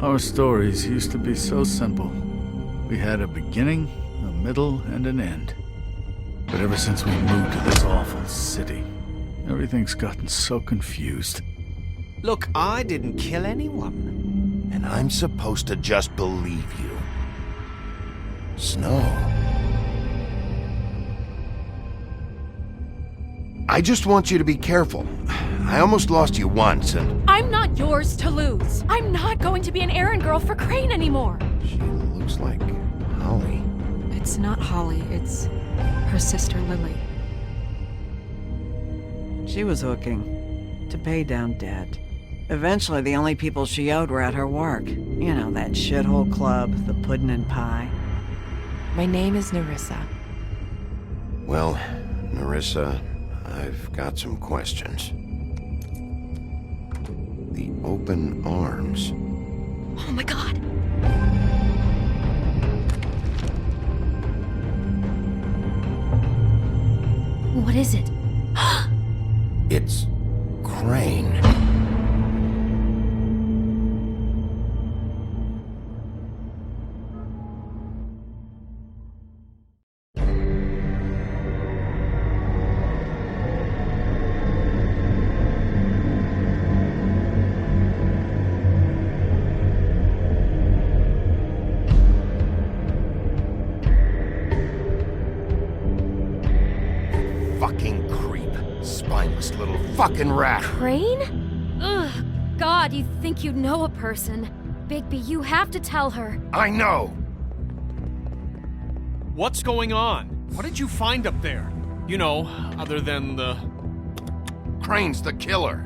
Our stories used to be so simple. We had a beginning, a middle, and an end. But ever since we moved to this awful city, everything's gotten so confused. Look, I didn't kill anyone. And I'm supposed to just believe you. Snow. I just want you to be careful. I almost lost you once, and... I'm not yours to lose. I'm not going to be an errand girl for Crane anymore. She looks like Holly. It's not Holly, it's her sister Lily. She was hooking to pay down debt. Eventually, the only people she owed were at her work. You know, that shithole club, the puddin' and pie. My name is Nerissa. Well, Nerissa, I've got some questions. The open arms. Oh my god. What is it? It's Crane. Fucking creep. Spineless little fucking rat. Crane? Ugh. God, you'd think you'd know a person. Bigby, you have to tell her. I know. What's going on? What did you find up there? You know, other than the... Crane's the killer.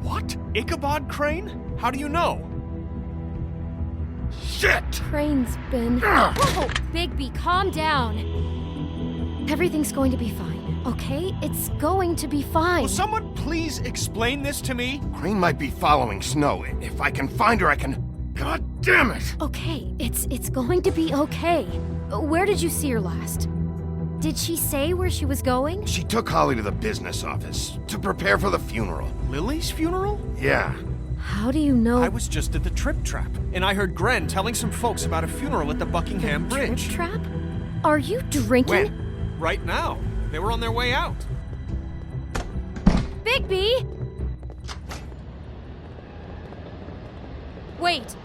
What? Ichabod Crane? How do you know? Shit! Crane's been... Whoa! Bigby, calm down. Everything's going to be fine, okay? It's going to be fine. Will someone please explain this to me? Crane might be following Snow. If I can find her, I can... God damn it! Okay, it's going to be okay. Where did you see her last? Did she say where she was going? She took Holly to the business office to prepare for the funeral. Lily's funeral? Yeah. How do you know? I was just at the Trip Trap, and I heard Gren telling some folks about a funeral at the Buckingham Bridge. Trip trap? Are you drinking? When? Right now. They were on their way out. Bigby! Wait.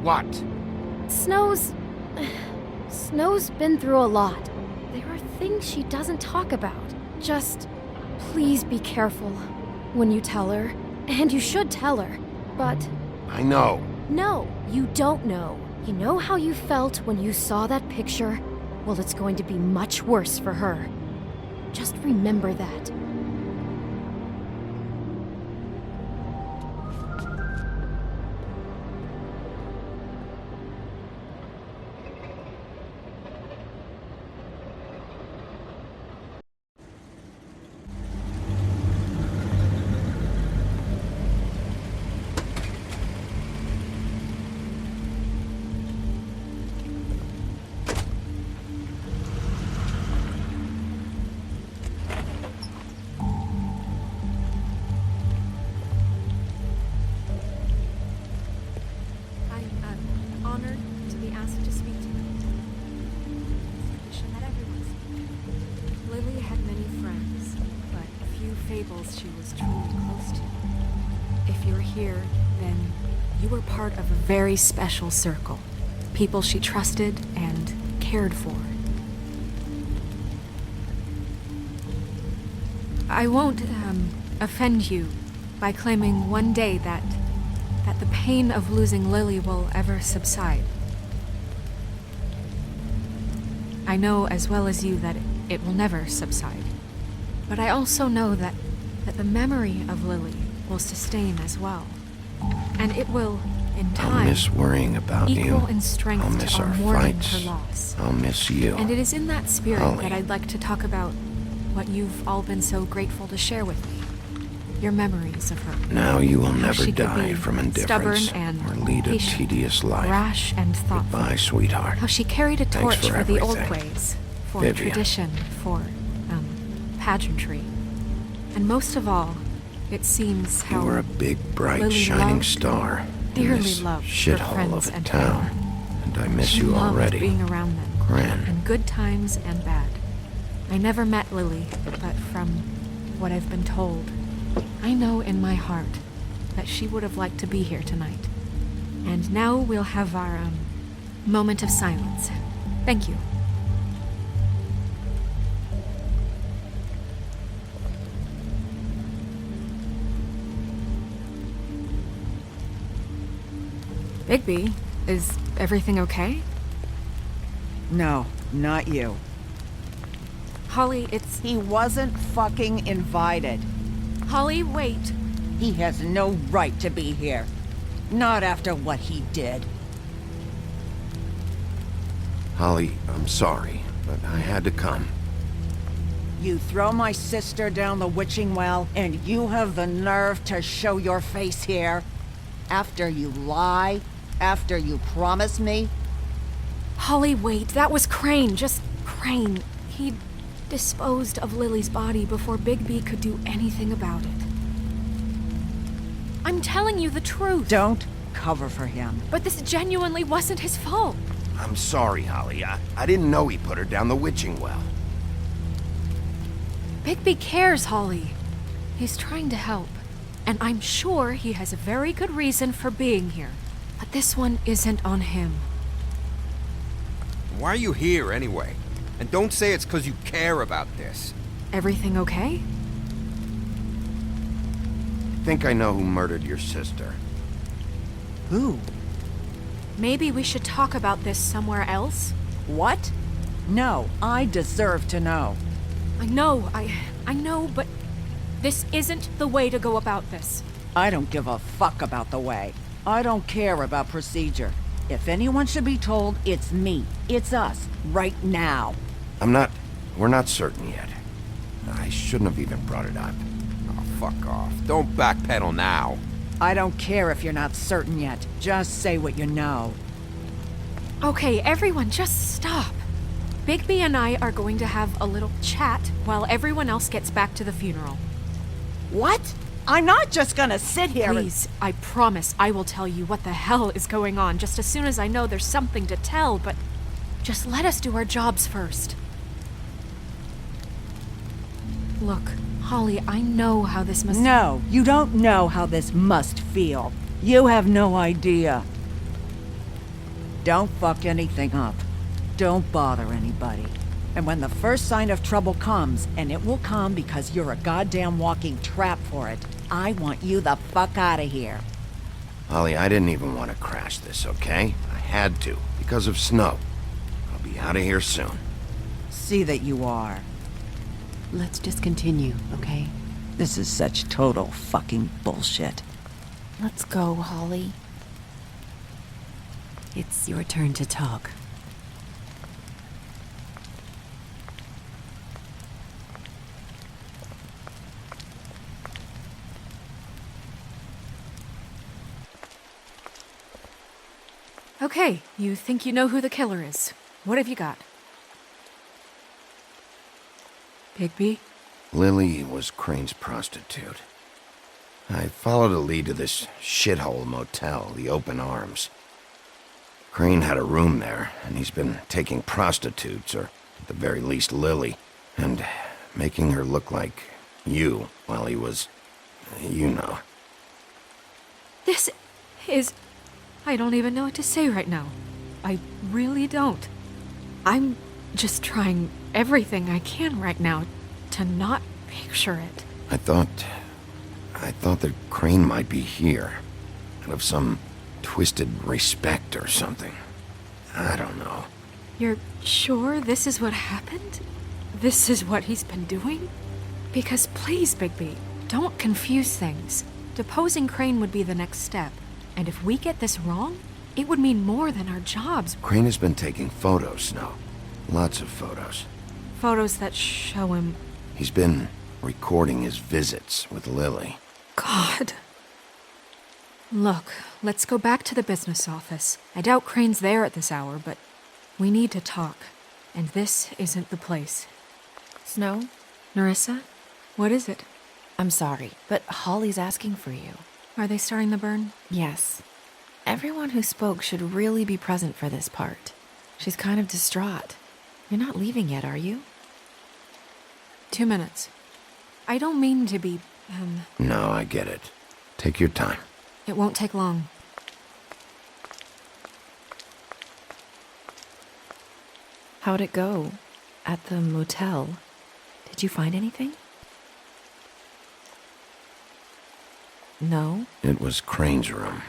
What? Snow's been through a lot. There are things she doesn't talk about. Just please be careful when you tell her. And you should tell her. But I know. no, you don't know. You know how you felt when you saw that picture? Well, it's going to be much worse for her. Just remember that. I'm honored to be asked to speak to you. That everyone speak. Lily had many friends, but few fables she was truly close to. If you're here, then you were part of a very special circle. People she trusted and cared for. I won't offend you by claiming one day that the pain of losing Lily will ever subside. I know as well as you that it will never subside. But I also know that the memory of Lily will sustain as well. And it will, in time, I'll miss worrying about you. equal in strength I'll miss to our mourning fights. her loss. I'll miss you. And it is in that spirit Holly. that I'd like to talk about what you've all been so grateful to share with me. Your memories of her. Now you will How never she could die be from indifference stubborn and or lead a patient, tedious life. rash and thoughtful. Goodbye, sweetheart. How she carried a Thanks torch for for the old everything. ways, for Vivian. tradition, for pageantry. And most of all, it seems You how were a big, bright, Lily shining loved- star in dearly this loved her shithole friends of a and town. power. And I miss she you loved already. being around them. Gran. In good times and bad. I never met Lily, but from what I've been told, I know in my heart that she would have liked to be here tonight. And now we'll have our, moment of silence. Thank you. Bigby, is everything okay? No, not you. Holly, it's... He wasn't fucking invited. Holly, wait. He has no right to be here. Not after what he did. Holly, I'm sorry, but I had to come. You throw my sister down the witching well, and you have the nerve to show your face here? After you lie? After you promise me? Holly, wait. That was Crane. Just Crane. He disposed of Lily's body before Bigby could do anything about it. I'm telling you the truth. Don't cover for him. But this genuinely wasn't his fault. I'm sorry, Holly. I didn't know he put her down the witching well. Bigby cares, Holly. He's trying to help. And I'm sure he has a very good reason for being here. But this one isn't on him. Why are you here, anyway? And don't say it's because you care about this. Everything okay? I think I know who murdered your sister. Who? Maybe we should talk about this somewhere else? What? No, I deserve to know. I know, but this isn't the way to go about this. I don't give a fuck about the way. I don't care about procedure. If anyone should be told, it's me. It's us. Right now. We're not certain yet. I shouldn't have even brought it up. Oh, fuck off. Don't backpedal now. I don't care if you're not certain yet. Just say what you know. Okay, everyone, just stop. Bigby and I are going to have a little chat while everyone else gets back to the funeral. What? I'm not just gonna sit here Please, I promise I will tell you what the hell is going on just as soon as I know there's something to tell, but just let us do our jobs first. Look, Holly, I know how this must... No, you don't know how this must feel. You have no idea. Don't fuck anything up. Don't bother anybody. And when the first sign of trouble comes, and it will come because you're a goddamn walking trap for it, I want you the fuck out of here. Holly, I didn't even want to crash this, okay? I had to, because of snow. I'll be out of here soon. See that you are. Let's just continue, okay? This is such total fucking bullshit. Let's go, Holly. It's your turn to talk. Okay, you think you know who the killer is. What have you got? Bigby? Lily was Crane's prostitute. I followed a lead to this shithole motel, the Open Arms. Crane had a room there, and he's been taking prostitutes, or at the very least Lily, and making her look like you while he was, you know. This is... I don't even know what to say right now. I really don't. I'm just trying everything I can right now to not picture it. I thought that Crane might be here, out of some twisted respect or something. I don't know. You're sure this is what happened? This is what he's been doing? Because please, Bigby, don't confuse things. Deposing Crane would be the next step. And if we get this wrong, it would mean more than our jobs. Crane has been taking photos, Snow. Lots of photos. Photos that show him... He's been recording his visits with Lily. God. Look, let's go back to the business office. I doubt Crane's there at this hour, but we need to talk. And this isn't the place. Snow? Nerissa? What is it? I'm sorry, but Holly's asking for you. Are they starting the burn? Yes. Everyone who spoke should really be present for this part. She's kind of distraught. You're not leaving yet, are you? 2 minutes. I don't mean to be, No, I get it. Take your time. It won't take long. How'd it go? At the motel? Did you find anything? No? It was Crane's room.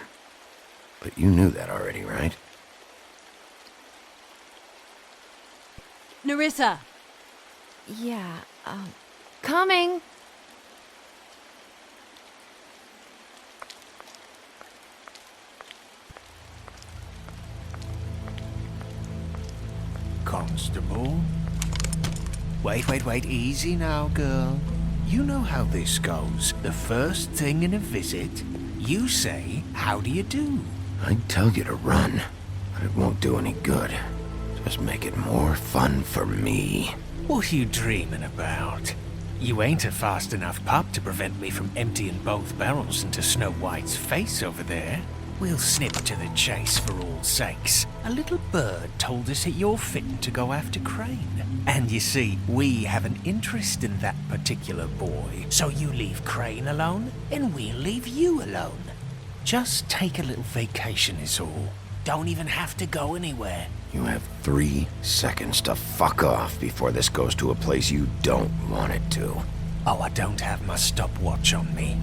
But you knew that already, right? Nerissa! Yeah, coming! Constable? Wait, easy now, girl. You know how this goes. The first thing in a visit, you say, how do you do? I'd tell you to run, but it won't do any good. Just make it more fun for me. What are you dreaming about? You ain't a fast enough pup to prevent me from emptying both barrels into Snow White's face over there. We'll snip to the chase for all sakes. A little bird told us that you're fitting to go after Crane. And you see, we have an interest in that particular boy. So you leave Crane alone, and we'll leave you alone. Just take a little vacation is all. Don't even have to go anywhere. You have 3 seconds to fuck off before this goes to a place you don't want it to. Oh, I don't have my stopwatch on me.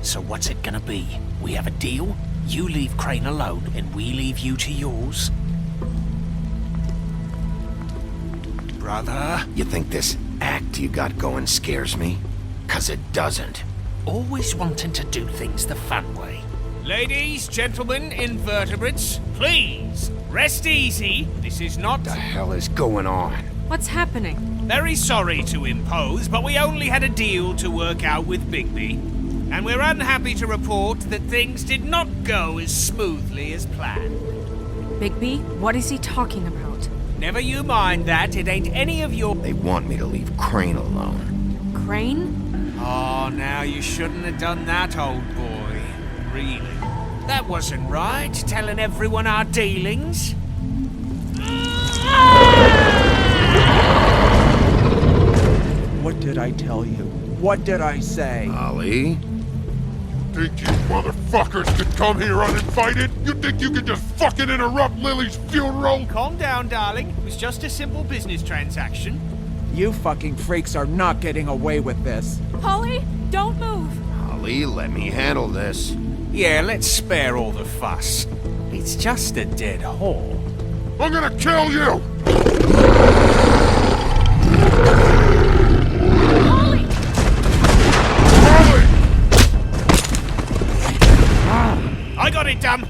So what's it gonna be? We have a deal? You leave Crane alone, and we leave you to yours? Brother? You think this act you got going scares me? 'Cause it doesn't. Always wanting to do things the fun way. Ladies, gentlemen, invertebrates, please, rest easy. This is not... The hell is going on? What's happening? Very sorry to impose, but we only had a deal to work out with Bigby. And we're unhappy to report that things did not go as smoothly as planned. Bigby, what is he talking about? Never you mind that, it ain't any of your... They want me to leave Crane alone. Crane? Oh, now you shouldn't have done that, old boy. Really. That wasn't right, telling everyone our dealings. What did I tell you? What did I say? Holly? Think you motherfuckers could come here uninvited? You think you could just fucking interrupt Lily's funeral? Calm down, darling. It was just a simple business transaction. You fucking freaks are not getting away with this. Holly, don't move! Holly, let me handle this. Yeah, let's spare all the fuss. It's just a dead whore. I'm gonna kill you! Holly! Holly! I got it, dumb!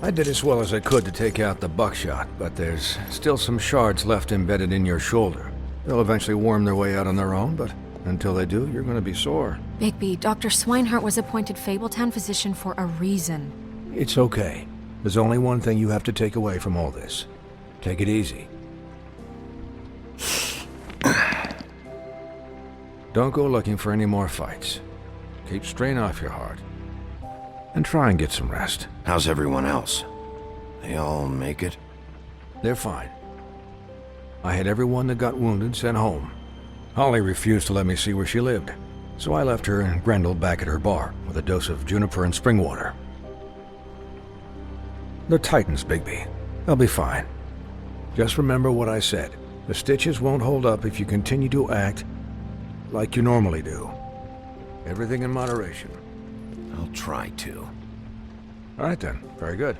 I did as well as I could to take out the buckshot, but there's still some shards left embedded in your shoulder. They'll eventually worm their way out on their own, but until they do, you're gonna be sore. Bigby, Dr. Swinehart was appointed Fabletown physician for a reason. It's okay. There's only one thing you have to take away from all this. Take it easy. Don't go looking for any more fights. Keep strain off your heart. And try and get some rest. How's everyone else? They all make it? They're fine. I had everyone that got wounded sent home. Holly refused to let me see where she lived, so I left her and Grendel back at her bar with a dose of juniper and spring water. They're Titans, Bigby. They'll be fine. Just remember what I said. The stitches won't hold up if you continue to act like you normally do. Everything in moderation. I'll try to. All right then. Very good.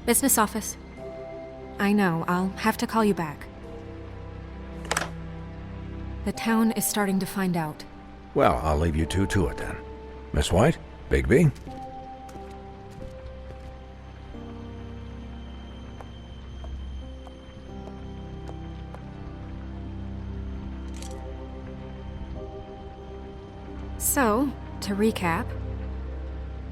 Business office. I know, I'll have to call you back. The town is starting to find out. Well, I'll leave you two to it then. Miss White? Bigby? So, to recap...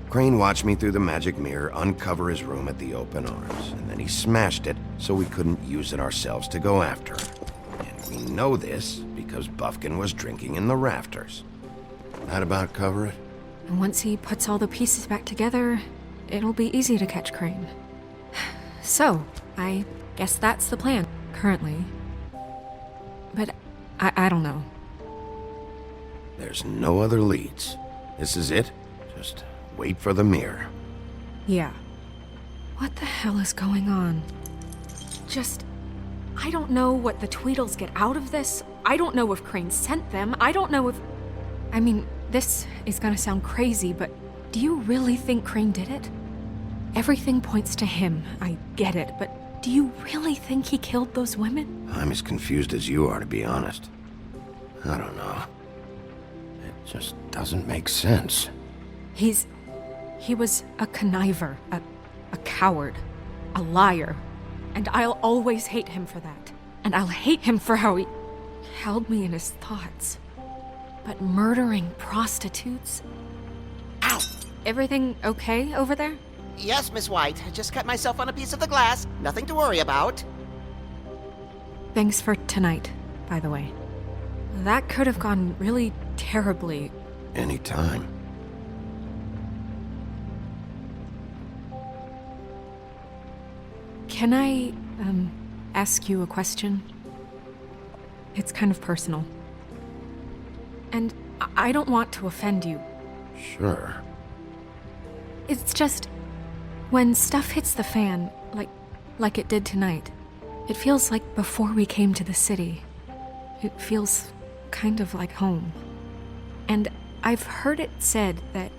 Crane watched me through the magic mirror uncover his room at the open arms, and then he smashed it so we couldn't use it ourselves to go after him. And we know this because Buffkin was drinking in the rafters. That about cover it? And once he puts all the pieces back together, it'll be easy to catch Crane. So, I guess that's the plan, currently. But I don't know. There's no other leads. This is it. Just wait for the mirror. Yeah. What the hell is going on? I don't know what the Tweedles get out of this. I don't know if Crane sent them. I don't know if... I mean, this is gonna sound crazy, but do you really think Crane did it? Everything points to him. I get it, but do you really think he killed those women? I'm as confused as you are, to be honest. I don't know. It just doesn't make sense. He was a conniver, a coward, a liar. And I'll always hate him for that. And I'll hate him for how he held me in his thoughts. But murdering prostitutes? Ow! Everything okay over there? Yes, Miss White. I just cut myself on a piece of the glass. Nothing to worry about. Thanks for tonight, by the way. That could have gone really terribly. Anytime. Can I, ask you a question? It's kind of personal. And I don't want to offend you. Sure. It's just, when stuff hits the fan, like it did tonight, it feels like before we came to the city. It feels kind of like home. And I've heard it said that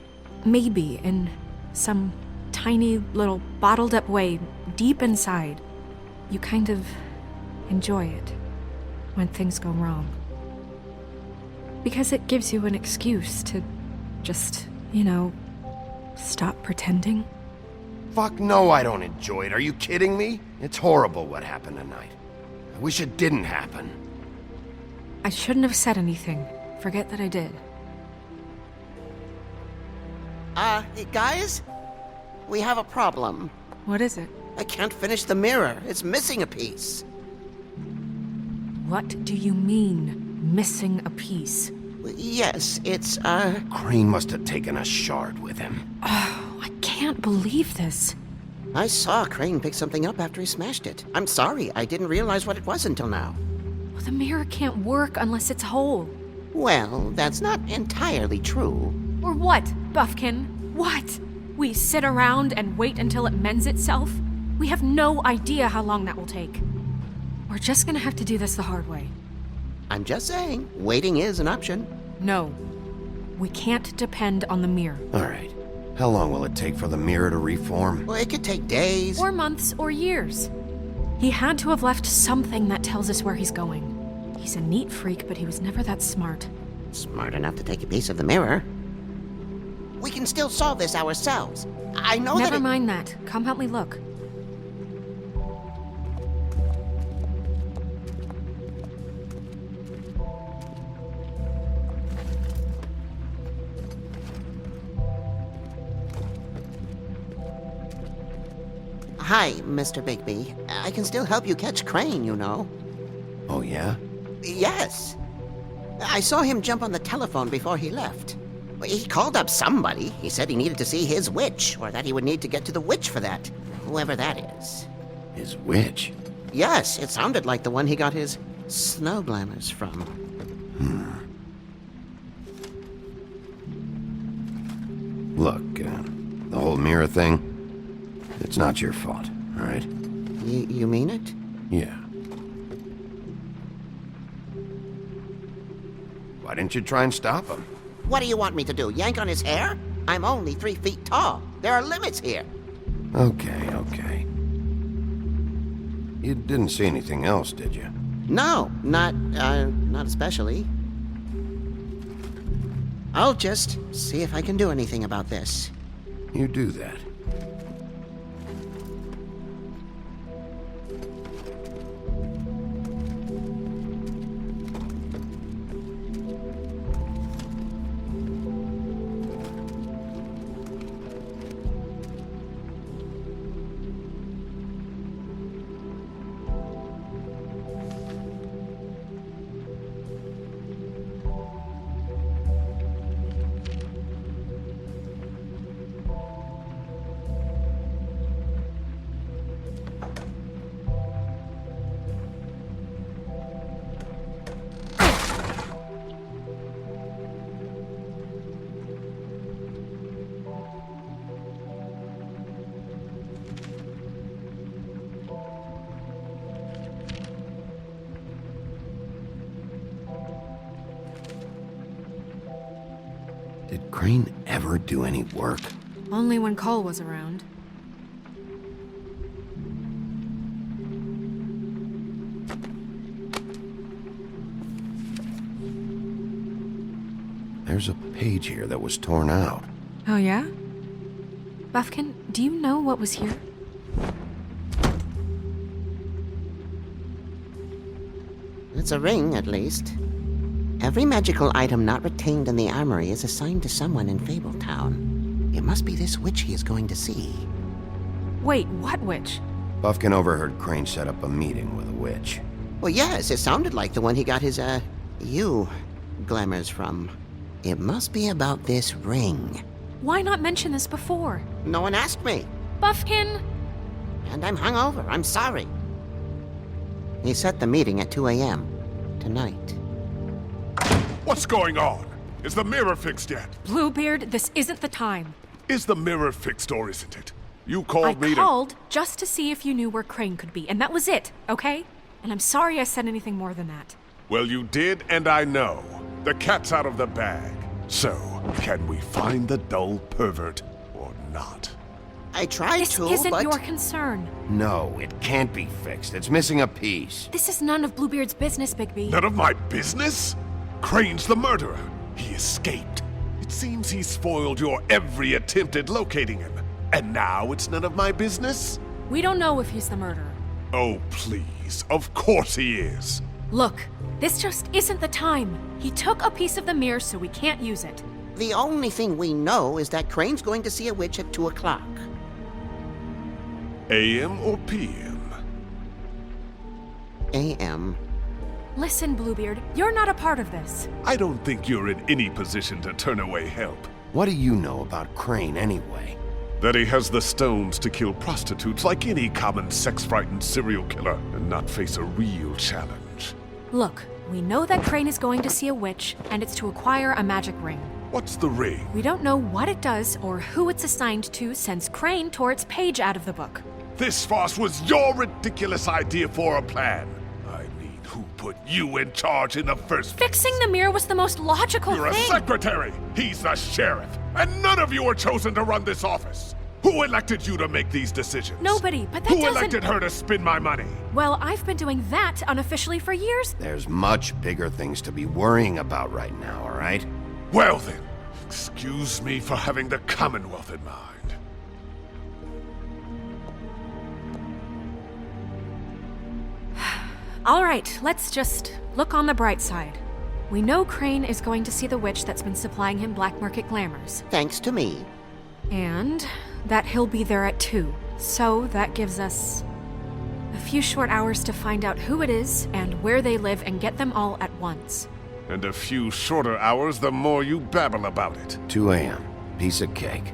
maybe in some tiny little bottled up way deep inside, you kind of enjoy it when things go wrong. Because it gives you an excuse to just, stop pretending. Fuck no, I don't enjoy it. Are you kidding me? It's horrible what happened tonight. I wish it didn't happen. I shouldn't have said anything. Forget that I did. Guys? We have a problem. What is it? I can't finish the mirror. It's missing a piece. What do you mean, missing a piece? Yes, it's, Crane must have taken a shard with him. Oh, I can't believe this. I saw Crane pick something up after he smashed it. I'm sorry, I didn't realize what it was until now. Well, the mirror can't work unless it's whole. Well, that's not entirely true. Or what, Buffkin? What? We sit around and wait until it mends itself? We have no idea how long that will take. We're just gonna have to do this the hard way. I'm just saying, waiting is an option. No. We can't depend on the mirror. All right. How long will it take for the mirror to reform? Well, it could take days. Or months, or years. He had to have left something that tells us where he's going. He's a neat freak, but he was never that smart. Smart enough to take a piece of the mirror. We can still solve this ourselves. I know Never that mind that. Come help me look. Hi, Mr. Bigby. I can still help you catch Crane, you know. Oh, yeah? Yes. I saw him jump on the telephone before he left. He called up somebody. He said he needed to see his witch, or that he would need to get to the witch for that. Whoever that is. His witch? Yes, it sounded like the one he got his snow glamours from. Look, the whole mirror thing, it's not your fault, all right? You mean it? Yeah. Why didn't you try and stop him? What do you want me to do, yank on his hair? I'm only 3 feet tall. There are limits here. Okay, okay. You didn't see anything else, did you? No, not especially. I'll just see if I can do anything about this. You do that. Did Crane ever do any work? Only when Cole was around. There's a page here that was torn out. Oh, yeah? Buffkin, do you know what was here? It's a ring, at least. Every magical item not retained in the armory is assigned to someone in Fabletown. It must be this witch he is going to see. Wait, what witch? Buffkin overheard Crane set up a meeting with a witch. Well, yes, it sounded like the one he got his, glamours from. It must be about this ring. Why not mention this before? No one asked me. Buffkin! And I'm hungover. I'm sorry. He set the meeting at 2 a.m. tonight. What's going on? Is the mirror fixed yet? Bluebeard, this isn't the time. Is the mirror fixed or isn't it? You called me I called just to see if you knew where Crane could be, and that was it, okay? And I'm sorry I said anything more than that. Well, you did, and I know. The cat's out of the bag. So, can we find the dull pervert or not? I tried This to, isn't but... your concern. No, it can't be fixed. It's missing a piece. This is none of Bluebeard's business, Bigby. None of my business? Crane's the murderer. He escaped. It seems he spoiled your every attempt at locating him. And now it's none of my business? We don't know if he's the murderer. Oh, please. Of course he is. Look, this just isn't the time. He took a piece of the mirror, so we can't use it. The only thing we know is that Crane's going to see a witch at 2 o'clock. AM or PM? AM. Listen, Bluebeard, you're not a part of this. I don't think you're in any position to turn away help. What do you know about Crane anyway? That he has the stones to kill prostitutes like any common sex-frightened serial killer and not face a real challenge. Look, we know that Crane is going to see a witch, and it's to acquire a magic ring. What's the ring? We don't know what it does or who it's assigned to since Crane tore its page out of the book. This farce was your ridiculous idea for a plan. I mean, who put you in charge in the first place? Fixing the mirror was the most logical You're thing. a secretary! He's the sheriff! And none of you were chosen to run this office! Who elected you to make these decisions? Nobody, but that Who doesn't... elected her to spend my money? Well, I've been doing that unofficially for years. There's much bigger things to be worrying about right now, all right? Well then, Excuse me for having the Commonwealth in mind. All right, let's just look on the bright side. We know Crane is going to see the witch that's been supplying him black market glamours. Thanks to me. And that he'll be there at 2. So that gives us a few short hours to find out who it is and where they live and get them all at once. And a few shorter hours the more you babble about it. 2 a.m. Piece of cake.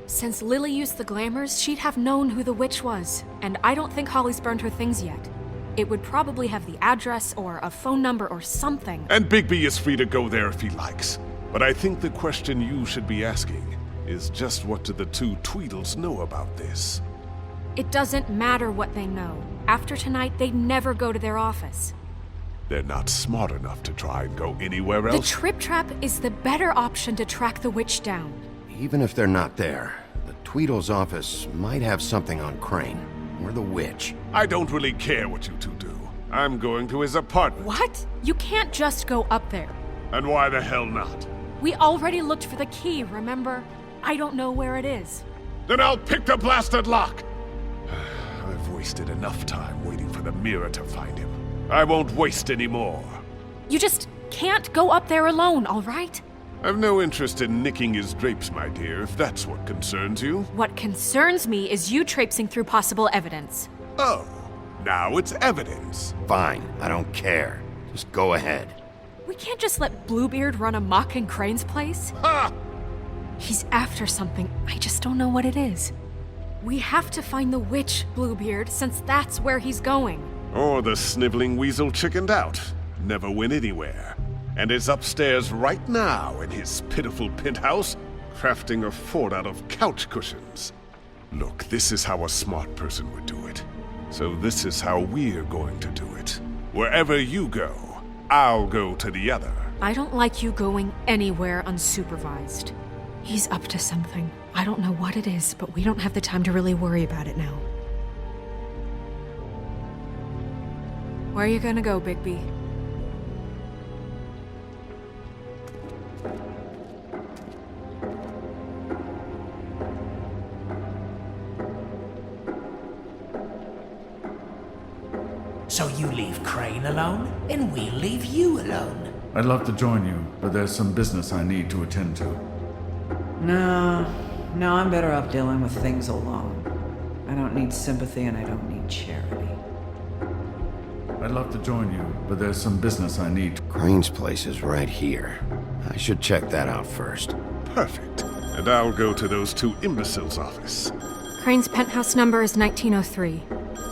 Since Lily used the glamours, she'd have known who the witch was, and I don't think Holly's burned her things yet. It would probably have the address or a phone number or something. And Bigby is free to go there if he likes. But I think the question you should be asking is just what do the 2 Tweedles know about this? It doesn't matter what they know. After tonight, they'd never go to their office. They're not smart enough to try and go anywhere else. The Trip Trap is the better option to track the witch down. Even if they're not there, the Tweedle's office might have something on Crane, or the witch. I don't really care what you 2 do. I'm going to his apartment. What? You can't just go up there. And why the hell not? We already looked for the key, remember? I don't know where it is. Then I'll pick the blasted lock! I've wasted enough time waiting for the mirror to find him. I won't waste any more. You just can't go up there alone, all right? I've no interest in nicking his drapes, my dear, if that's what concerns you. What concerns me is you traipsing through possible evidence. Oh, now it's evidence. Fine, I don't care. Just go ahead. We can't just let Bluebeard run amok in Crane's place. Ha! He's after something, I just don't know what it is. We have to find the witch, Bluebeard, since that's where he's going. Or the sniveling weasel chickened out. Never went anywhere. And is upstairs right now in his pitiful penthouse, crafting a fort out of couch cushions. Look, this is how a smart person would do it. So this is how we're going to do it. Wherever you go, I'll go to the other. I don't like you going anywhere unsupervised. He's up to something. I don't know what it is, but we don't have the time to really worry about it now. Where are you gonna go, Bigby? So you leave Crane alone, and we'll leave you alone. I'd love to join you, but there's some business I need to attend to. No, I'm better off dealing with things alone. I don't need sympathy and I don't need charity. I'd love to join you, but there's some business I need. Crane's place is right here. I should check that out first. Perfect. And I'll go to those 2 imbeciles' office. Crane's penthouse number is 1903.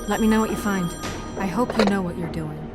Let me know what you find. I hope you know what you're doing.